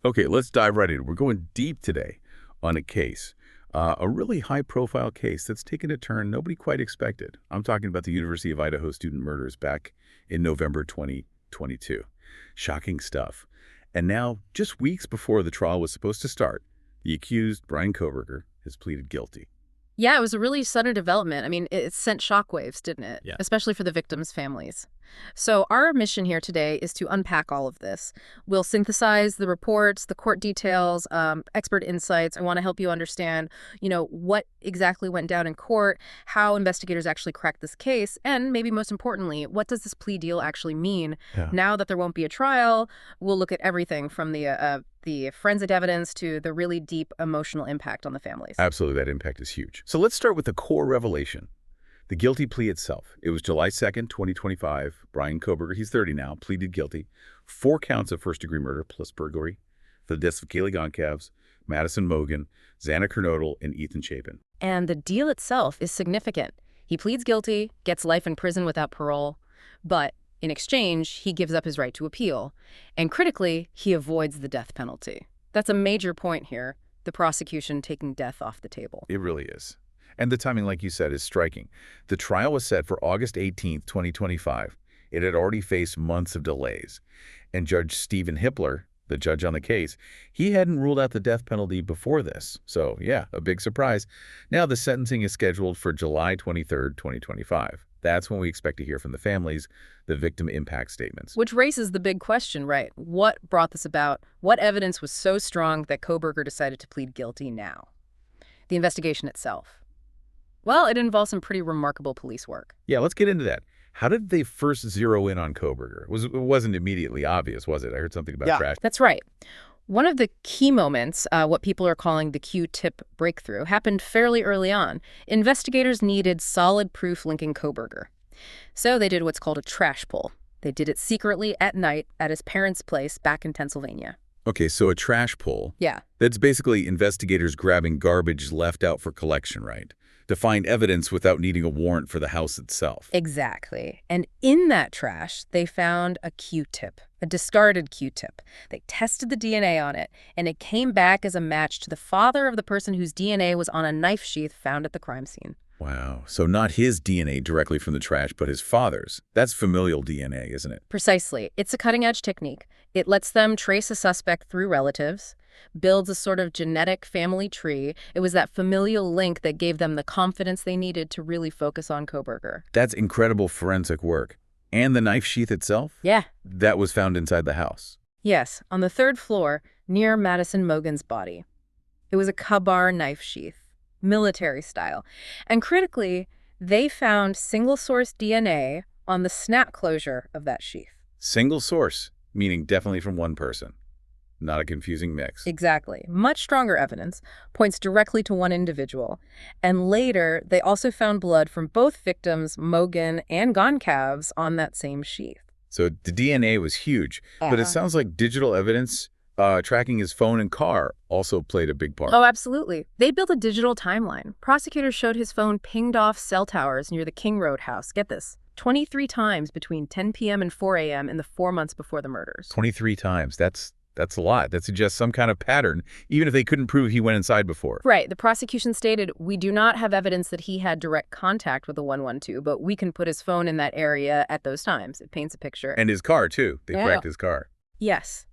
Okay, let's dive right in. We're going deep today on a case, a really high-profile case that's taken a turn nobody quite expected. I'm talking about the University of Idaho student murders back in November 2022. Shocking stuff. And now, just weeks before the trial was supposed to start, the accused, Bryan Kohberger, has pleaded guilty. Yeah, it was a really sudden development. I mean, it sent shockwaves, didn't it? Yeah. Especially for the victims' families. So our mission here today is to unpack all of this. We'll synthesize the reports, the court details, expert insights. I want to help you understand, what exactly went down in court, how investigators actually cracked this case, and maybe most importantly, what does this plea deal actually mean? Yeah. Now that there won't be a trial, we'll look at everything from the forensic evidence to the really deep emotional impact on the families. Absolutely, that impact is huge. So let's start with the core revelation. The guilty plea itself. It was July 2nd, 2025. Bryan Kohberger, he's 30 now, pleaded guilty. 4 counts of first-degree murder plus burglary for the deaths of Kaylee Goncalves, Madison Mogen, Xana Kernodle, and Ethan Chapin. And the deal itself is significant. He pleads guilty, gets life in prison without parole, but in exchange, he gives up his right to appeal. And critically, he avoids the death penalty. That's a major point here, the prosecution taking death off the table. It really is. And the timing, like you said, is striking. The trial was set for August 18th, 2025. It had already faced months of delays. And Judge Stephen Hippler, the judge on the case, he hadn't ruled out the death penalty before this. So, yeah, a big surprise. Now the sentencing is scheduled for July 23rd, 2025. That's when we expect to hear from the families, the victim impact statements. Which raises the big question, right? What brought this about? What evidence was so strong that Kohberger decided to plead guilty now? The investigation itself. Well, it involves some pretty remarkable police work. Yeah, let's get into that. How did they first zero in on Kohberger? It wasn't immediately obvious, was it? I heard something about trash. That's right. One of the key moments, what people are calling the Q-tip breakthrough, happened fairly early on. Investigators needed solid proof linking Kohberger. So they did what's called a trash pull. They did it secretly at night at his parents' place back in Pennsylvania. Okay, so a trash pull. Yeah. That's basically investigators grabbing garbage left out for collection, right? To find evidence without needing a warrant for the house itself. Exactly. And in that trash, they found a Q-tip, a discarded Q-tip. They tested the DNA on it, and it came back as a match to the father of the person whose DNA was on a knife sheath found at the crime scene. Wow. So not his DNA directly from the trash, but his father's. That's familial DNA, isn't it? Precisely. It's a cutting-edge technique. It lets them trace a suspect through relatives, builds a sort of genetic family tree. It was that familial link that gave them the confidence they needed to really focus on Kohberger. That's incredible forensic work. And the knife sheath itself? Yeah. That was found inside the house. Yes, on the 3rd floor, near Madison Mogen's body. It was a Ka-Bar knife sheath, military style. And critically, they found single-source DNA on the snap closure of that sheath. Single source, meaning definitely from one person. Not a confusing mix. Exactly. Much stronger evidence points directly to one individual. And later, they also found blood from both victims, Mogen and Goncalves, on that same sheath. So the DNA was huge, but it sounds like digital evidence, tracking his phone and car, also played a big part. Oh, absolutely. They built a digital timeline. Prosecutors showed his phone pinged off cell towers near the King Road house. Get this. 23 times between 10 p.m. and 4 a.m. in the 4 months before the murders. 23 times. That's a lot. That suggests some kind of pattern, even if they couldn't prove he went inside before. Right. The prosecution stated, we do not have evidence that he had direct contact with the 112, but we can put his phone in that area at those times. It paints a picture. And his car, too. They tracked his car. Yes.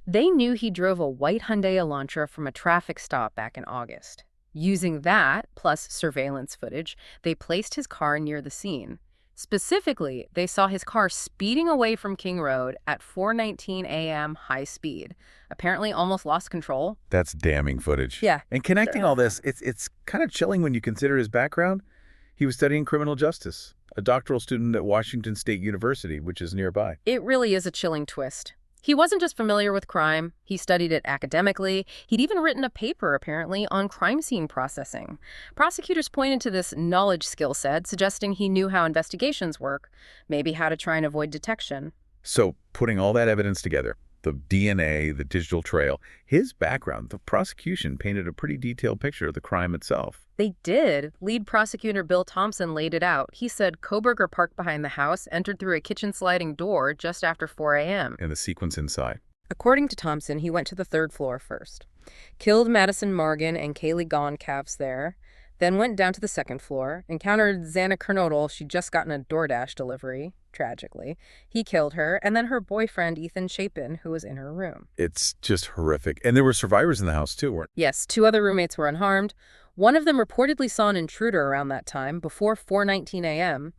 They knew he drove a white Hyundai Elantra from a traffic stop back in August. Using that, plus surveillance footage, they placed his car near the scene. Specifically, they saw his car speeding away from King Road at 4:19 a.m. high speed. Apparently almost lost control. That's damning footage. Yeah. And connecting all this, it's kind of chilling when you consider his background. He was studying criminal justice, a doctoral student at Washington State University, which is nearby. It really is a chilling twist. He wasn't just familiar with crime. He studied it academically. He'd even written a paper, apparently, on crime scene processing. Prosecutors pointed to this knowledge skill set, suggesting he knew how investigations work, maybe how to try and avoid detection. So, putting all that evidence together, the DNA, the digital trail, his background, the prosecution painted a pretty detailed picture of the crime itself. They did. Lead prosecutor Bill Thompson laid it out. He said Kohberger parked behind the house, entered through a kitchen sliding door just after 4 a.m. And the sequence inside. According to Thompson, he went to the third floor first, killed Madison Mogen and Kaylee Goncalves there, then went down to the second floor, encountered Xana Kernodle. She'd just gotten a DoorDash delivery, tragically. He killed her, and then her boyfriend, Ethan Chapin, who was in her room. It's just horrific. And there were survivors in the house, too, weren't there? Yes, 2 other roommates were unharmed. One of them reportedly saw an intruder around that time, before 4:19 a.m.,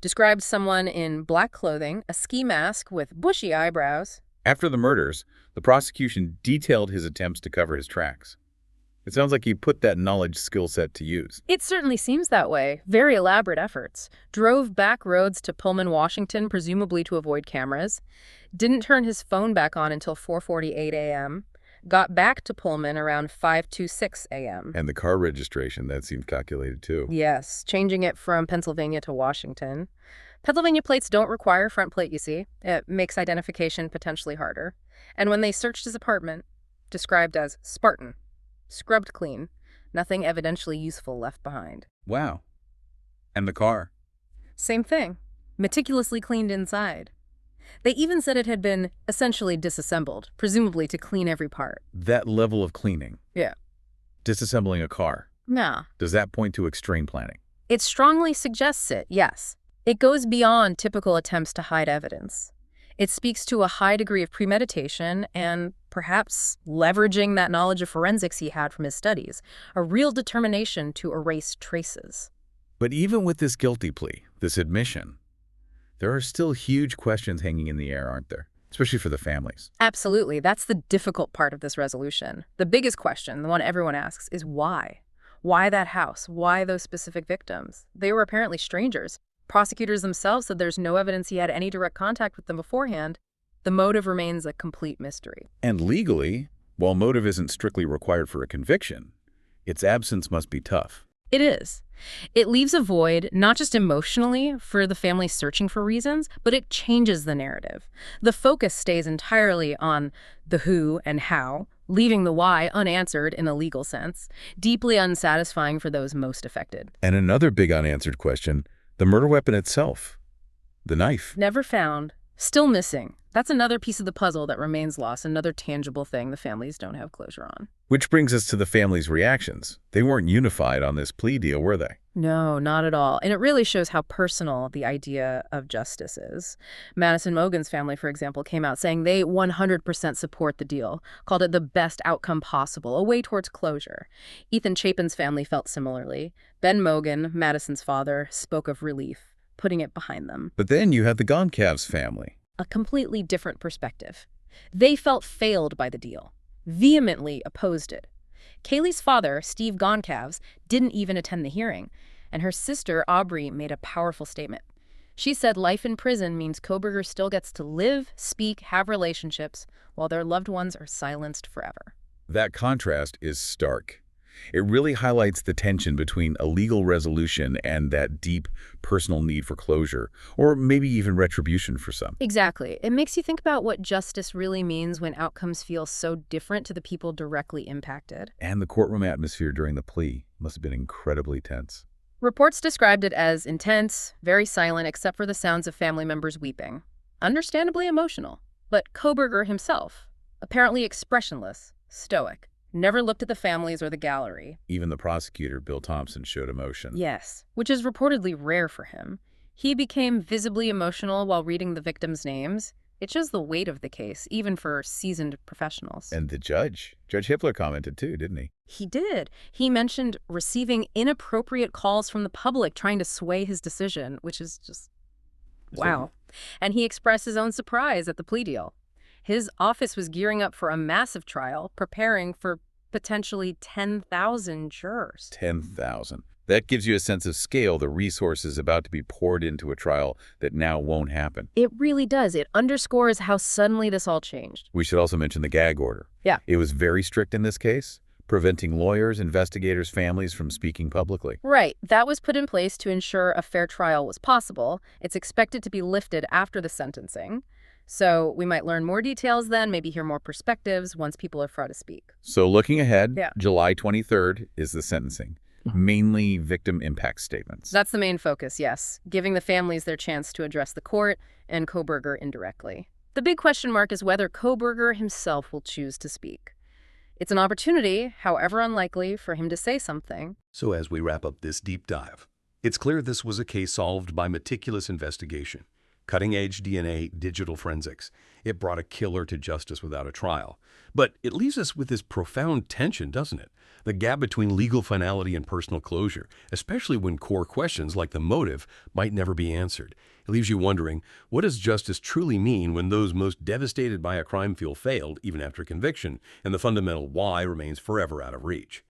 described someone in black clothing, a ski mask with bushy eyebrows. After the murders, the prosecution detailed his attempts to cover his tracks. It sounds like he put that knowledge skill set to use. It certainly seems that way. Very elaborate efforts. Drove back roads to Pullman, Washington, presumably to avoid cameras. Didn't turn his phone back on until 4:48 a.m. Got back to Pullman around 5:26 a.m. And the car registration, that seemed calculated, too. Yes, changing it from Pennsylvania to Washington. Pennsylvania plates don't require front plate, you see. It makes identification potentially harder. And when they searched his apartment, described as Spartan, scrubbed clean, nothing evidentially useful left behind. Wow. And the car? Same thing. Meticulously cleaned inside. They even said it had been essentially disassembled, presumably to clean every part. That level of cleaning. Yeah. Disassembling a car. Nah. Does that point to extreme planning? It strongly suggests it, yes. It goes beyond typical attempts to hide evidence. It speaks to a high degree of premeditation and perhaps leveraging that knowledge of forensics he had from his studies, a real determination to erase traces. But even with this guilty plea, this admission, there are still huge questions hanging in the air, aren't there? Especially for the families. Absolutely. That's the difficult part of this resolution. The biggest question, the one everyone asks, is why? Why that house? Why those specific victims? They were apparently strangers. Prosecutors themselves said there's no evidence he had any direct contact with them beforehand. The motive remains a complete mystery. And legally, while motive isn't strictly required for a conviction, its absence must be tough. It is. It leaves a void, not just emotionally for the family searching for reasons, but it changes the narrative. The focus stays entirely on the who and how, leaving the why unanswered in a legal sense, deeply unsatisfying for those most affected. And another big unanswered question, the murder weapon itself, the knife. Never found, still missing. That's another piece of the puzzle that remains lost, another tangible thing the families don't have closure on. Which brings us to the family's reactions. They weren't unified on this plea deal, were they? No, not at all. And it really shows how personal the idea of justice is. Madison Mogen's family, for example, came out saying they 100% support the deal, called it the best outcome possible, a way towards closure. Ethan Chapin's family felt similarly. Ben Mogen, Madison's father, spoke of relief, putting it behind them. But then you had the Goncalves family. A completely different perspective. They felt failed by the deal, vehemently opposed it. Kaylee's father, Steve Goncalves, didn't even attend the hearing, and her sister, Aubrey, made a powerful statement. She said life in prison means Kohberger still gets to live, speak, have relationships, while their loved ones are silenced forever. That contrast is stark. It really highlights the tension between a legal resolution and that deep personal need for closure, or maybe even retribution for some. Exactly. It makes you think about what justice really means when outcomes feel so different to the people directly impacted. And the courtroom atmosphere during the plea must have been incredibly tense. Reports described it as intense, very silent except for the sounds of family members weeping. Understandably emotional. But Kohberger himself, apparently expressionless, stoic. Never looked at the families or the gallery. Even the prosecutor, Bill Thompson, showed emotion. Yes, which is reportedly rare for him. He became visibly emotional while reading the victims' names. It shows the weight of the case, even for seasoned professionals. And the Judge Hippler commented too, didn't he? He did. He mentioned receiving inappropriate calls from the public trying to sway his decision, which is just, wow. And he expressed his own surprise at the plea deal. His office was gearing up for a massive trial, preparing for potentially 10,000 jurors. 10,000. That gives you a sense of scale, the resources about to be poured into a trial that now won't happen. It really does. It underscores how suddenly this all changed. We should also mention the gag order. Yeah. It was very strict in this case, preventing lawyers, investigators, families from speaking publicly. Right. That was put in place to ensure a fair trial was possible. It's expected to be lifted after the sentencing. So we might learn more details then, maybe hear more perspectives once people are free to speak. So looking ahead, Yeah. July 23rd is the sentencing. Mainly victim impact statements. That's the main focus, yes. Giving the families their chance to address the court and Kohberger indirectly. The big question mark is whether Kohberger himself will choose to speak. It's an opportunity, however unlikely, for him to say something. So as we wrap up this deep dive, it's clear this was a case solved by meticulous investigation, cutting-edge DNA, digital forensics. It brought a killer to justice without a trial. But it leaves us with this profound tension, doesn't it? The gap between legal finality and personal closure, especially when core questions like the motive might never be answered. It leaves you wondering, what does justice truly mean when those most devastated by a crime feel failed even after conviction, and the fundamental why remains forever out of reach?